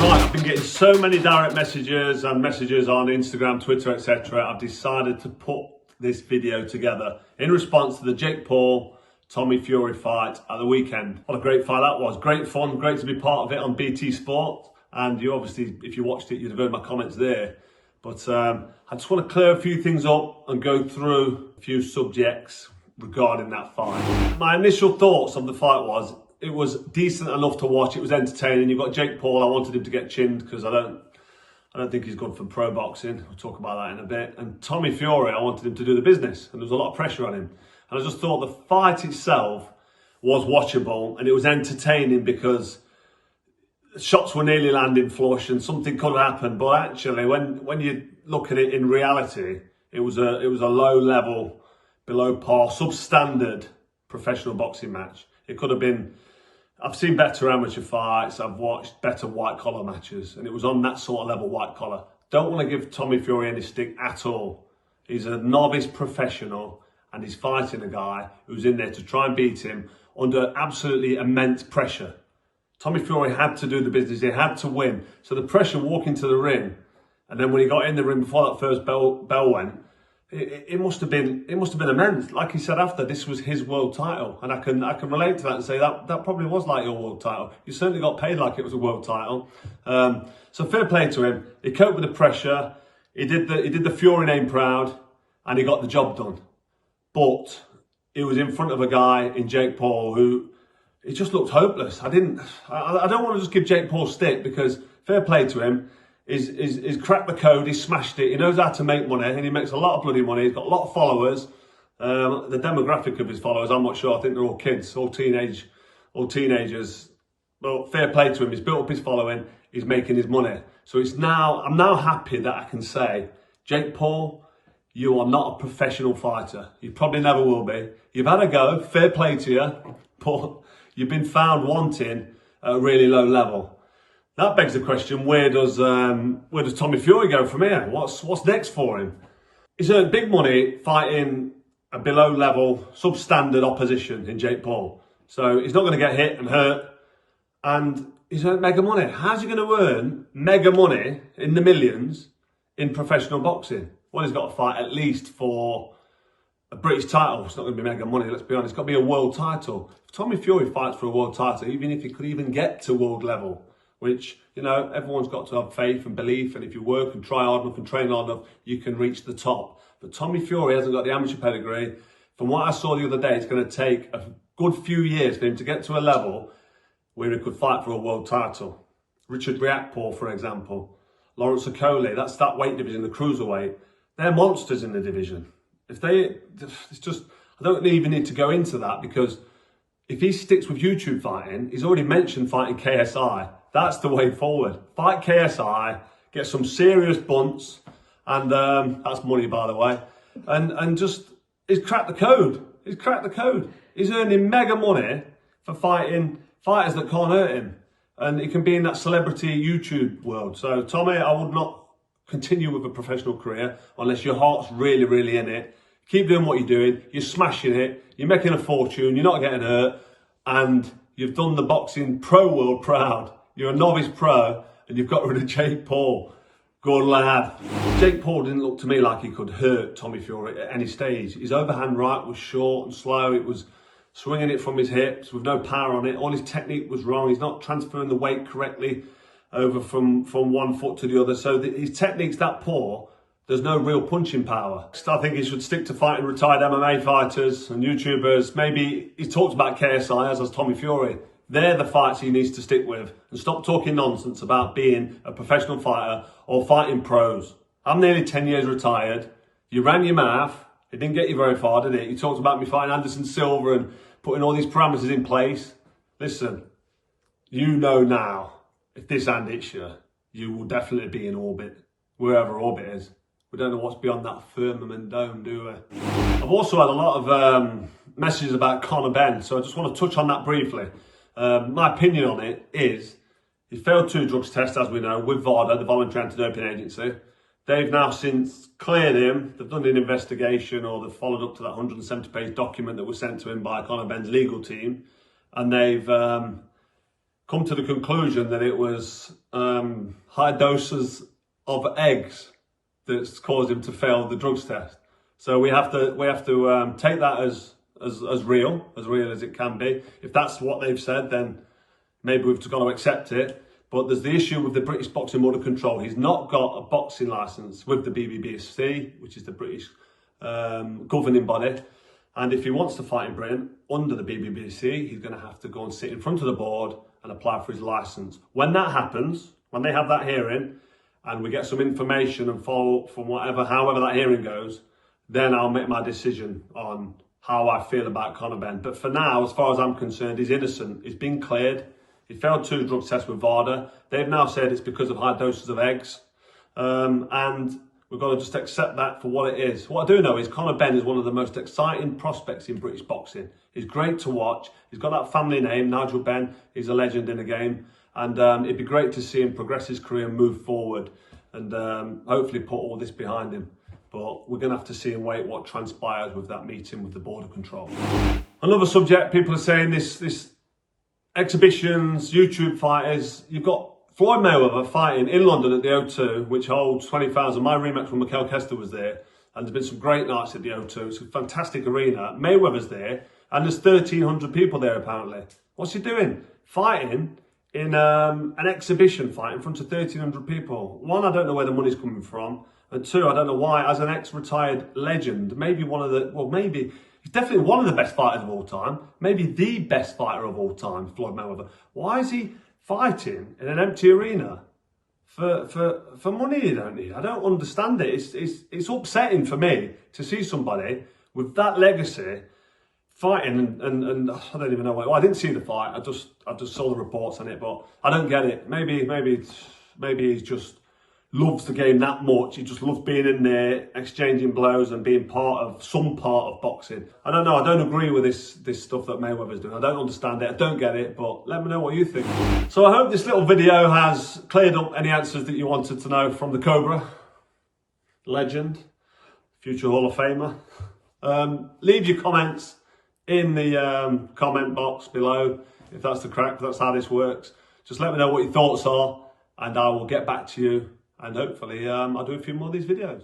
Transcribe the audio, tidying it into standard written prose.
Right, I've been getting so many direct messages and messages on Instagram, Twitter, etc. I've decided to put this video together in response to the Jake Paul Tommy Fury fight at the weekend. What a great fight that was. Great fun, great to be part of it on BT Sport. And you obviously, if you watched it, you'd have heard my comments there. But I just want to clear a few things up and go through a few subjects regarding that fight. My initial thoughts on the fight was, it was decent enough to watch. It was entertaining. You've got Jake Paul. I wanted him to get chinned because I don't think he's good for pro boxing. We'll talk about that in a bit. And Tommy Fury, I wanted him to do the business, and there was a lot of pressure on him. And I just thought the fight itself was watchable and it was entertaining because shots were nearly landing flush and something could happen. But actually, when you look at it in reality, it was a low level, below par, substandard professional boxing match. It could have been. I've seen better amateur fights, I've watched better white collar matches, and it was on that sort of level, white collar. Don't want to give Tommy Fury any stick at all. He's a novice professional and he's fighting a guy who's in there to try and beat him under absolutely immense pressure. Tommy Fury had to do the business, he had to win. So the pressure walking to the ring, and then when he got in the ring before that first bell went, it must have been immense. Like he said after, this was his world title, and I can relate to that and say that probably was like your world title. You certainly got paid like it was a world title. So fair play to him. He coped with the pressure. He did the Fury name proud, and he got the job done. But he was in front of a guy in Jake Paul who it just looked hopeless. I don't want to just give Jake Paul stick because fair play to him. He's cracked the code, he's smashed it, he knows how to make money, and he makes a lot of bloody money. He's got a lot of followers. The demographic of his followers, I'm not sure. I think they're all kids, all teenagers. But fair play to him. He's built up his following, he's making his money. So I'm now happy that I can say, Jake Paul, you are not a professional fighter. You probably never will be. You've had a go, fair play to you, but you've been found wanting at a really low level. That begs the question, where does Tommy Fury go from here? What's next for him? He's earned big money fighting a below level, substandard opposition in Jake Paul. So he's not going to get hit and hurt. And he's earned mega money. How's he going to earn mega money in the millions in professional boxing? Well, he's got to fight at least for a British title. It's not going to be mega money, let's be honest. It's got to be a world title. If Tommy Fury fights for a world title, even if he could even get to world level, which, you know, everyone's got to have faith and belief, and if you work and try hard enough and train hard enough, you can reach the top. But Tommy Fury hasn't got the amateur pedigree. From what I saw the other day, it's going to take a good few years for him to get to a level where he could fight for a world title. Richard Riakporhe, for example, Lawrence Okoli, that's that weight division, the cruiserweight. They're monsters in the division. I don't even need to go into that, because if he sticks with YouTube fighting, he's already mentioned fighting KSI. That's the way forward. Fight KSI, get some serious bunts, and that's money, by the way. And just, he's cracked the code. He's cracked the code. He's earning mega money for fighting fighters that can't hurt him. And he can be in that celebrity YouTube world. So, Tommy, I would not continue with a professional career unless your heart's really, really in it. Keep doing what you're doing. You're smashing it. You're making a fortune. You're not getting hurt. And you've done the boxing pro world proud. You're a novice pro, and you've got rid of Jake Paul. Good lad. Jake Paul didn't look to me like he could hurt Tommy Fury at any stage. His overhand right was short and slow. It was swinging it from his hips with no power on it. All his technique was wrong. He's not transferring the weight correctly over from one foot to the other. So his technique's that poor. There's no real punching power. I think he should stick to fighting retired MMA fighters and YouTubers. Maybe he talks about KSI, as Tommy Fury. They're the fights he needs to stick with, and stop talking nonsense about being a professional fighter or fighting pros. I'm nearly 10 years retired. You ran your mouth. It didn't get you very far, did it? You talked about me fighting Anderson Silva and putting all these parameters in place. Listen, you know now, if this hand hits you, you will definitely be in orbit, wherever orbit is. We don't know what's beyond that firmament dome, do we? I've also had a lot of messages about Conor Benn, so I just want to touch on that briefly. My opinion on it is he failed 2 drugs tests, as we know, with VADA, the Voluntary Anti-Doping Agency. They've now since cleared him. They've done an investigation, or they've followed up to that 170-page document that was sent to him by Conor Benn's legal team, and they've come to the conclusion that it was high doses of eggs that's caused him to fail the drugs test. So we have to take that as real as it can be. If that's what they've said, then maybe we've got to accept it. But there's the issue with the British Boxing Board of Control. He's not got a boxing licence with the BBBC, which is the British governing body. And if he wants to fight in Britain under the BBBC, he's going to have to go and sit in front of the board and apply for his licence. When that happens, when they have that hearing, and we get some information and follow up from however that hearing goes, then I'll make my decision on how I feel about Conor Benn. But for now, as far as I'm concerned, he's innocent. He's been cleared. He failed 2 drug tests with VADA. They've now said it's because of high doses of eggs. And we've got to just accept that for what it is. What I do know is Conor Benn is one of the most exciting prospects in British boxing. He's great to watch. He's got that family name, Nigel Benn. He's a legend in the game. And it'd be great to see him progress his career and move forward and hopefully put all this behind him. But we're going to have to see and wait what transpires with that meeting with the Board of Control. Another subject, people are saying this exhibitions, YouTube fighters. You've got Floyd Mayweather fighting in London at the O2, which holds 20,000. My rematch with Mikel Kester was there, and there's been some great nights at the O2. It's a fantastic arena. Mayweather's there, and there's 1,300 people there apparently. What's he doing? Fighting in an exhibition fight in front of 1,300 people. One, I don't know where the money's coming from. And 2, I don't know why, as an ex-retired legend, maybe he's definitely one of the best fighters of all time, maybe the best fighter of all time, Floyd Mayweather. Why is he fighting in an empty arena for money he don't need? I don't understand it. It's upsetting for me to see somebody with that legacy fighting and I don't even know why. Well, I didn't see the fight. I just saw the reports on it, but I don't get it. Maybe he just loves the game that much. He just loves being in there, exchanging blows and being some part of boxing. I don't know. I don't agree with this stuff that Mayweather's doing. I don't understand it. I don't get it, but let me know what you think. So I hope this little video has cleared up any answers that you wanted to know from the Cobra, legend, future Hall of Famer. Leave your comments in the comment box below if that's the crack, if that's how this works. Just let me know what your thoughts are and I will get back to you. And hopefully I'll do a few more of these videos.